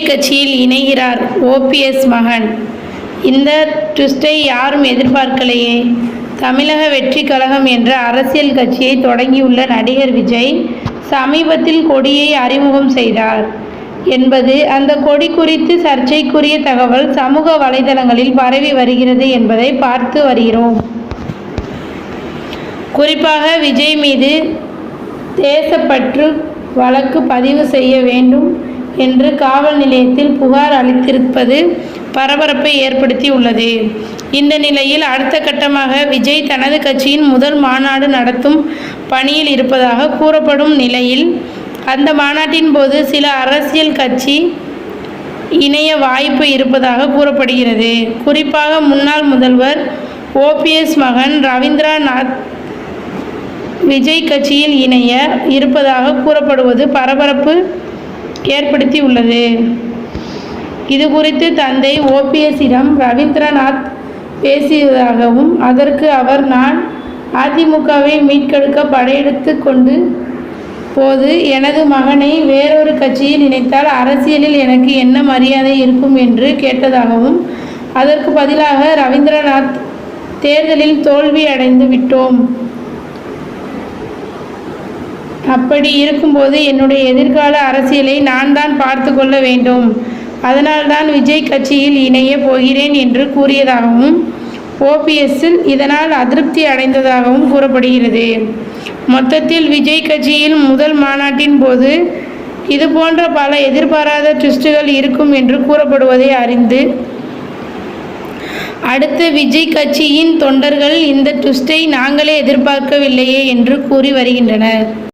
கட்சியில் இணைகிறார் ஓபிஎஸ் மகன். இந்த ட்விஸ்டை யாரும் எதிர்பார்க்கலையே. தமிழக வெற்றி கழகம் என்ற அரசியல் கட்சியை தொடங்கியுள்ள நடிகர் விஜய் சமீபத்தில் கொடியை அறிமுகம் செய்தார் என்பது அந்த கொடி குறித்து சர்ச்சைக்குரிய தகவல் சமூக வலைதளங்களில் பரவி வருகிறது என்பதை பார்த்து வருகிறோம். குறிப்பாக விஜய் மீது தேசப்பற்று வழக்கு பதிவு செய்ய வேண்டும் என்று காவல் நிலையத்தில் புகார் அளித்திருப்பது பரபரப்பை ஏற்படுத்தி உள்ளது. இந்த நிலையில் அடுத்த கட்டமாக விஜய் தனது கட்சியின் முதல் மாநாடு நடத்தும் பணியில் இருப்பதாக கூறப்படும் நிலையில் அந்த மாநாட்டின் போது சில அரசியல் கட்சி இணைய வாய்ப்பு இருப்பதாக கூறப்படுகிறது. குறிப்பாக முன்னாள் முதல்வர் ஓபிஎஸ் மகன் ரவீந்திரநாத் விஜய் கட்சியில் இணைய இருப்பதாக கூறப்படுவது பரபரப்பு ஏற்படுத்தி உள்ளது. இது குறித்து தந்தை ஓபிஎஸ்ஸிடம் ரவீந்திரநாத் பேசியதாகவும் அதற்கு அவர் நான் அதிமுகவை மீட்டெடுக்க படையெடுத்து கொண்டு போது எனது மகனை வேறொரு கட்சியில் இணைத்தால் அரசியலில் எனக்கு என்ன மரியாதை இருக்கும் என்று கேட்டதாகவும் அதற்கு பதிலாக ரவீந்திரநாத் தேர்தலில் தோல்வி அடைந்து விட்டோம். அப்படி இருக்கும்போது என்னுடைய எதிர்கால அரசியலை நான் தான் பார்த்து கொள்ள வேண்டும். அதனால்தான் விஜய் கட்சியில் இணைய போகிறேன் என்று கூறியதாகவும் ஓபிஎஸ் இதனால் அதிருப்தி அடைந்ததாகவும் கூறப்படுகிறது. மொத்தத்தில் விஜய் கட்சியில் முதல் மாநாட்டின் போது இதுபோன்ற பல எதிர்பாராத ட்விஸ்டுகள் இருக்கும் என்று கூறப்படுவதை அறிந்து அடுத்து விஜய் கட்சியின் தொண்டர்கள் இந்த ட்விஸ்டை நாங்களே எதிர்பார்க்கவில்லையே என்று கூறி வருகின்றனர்.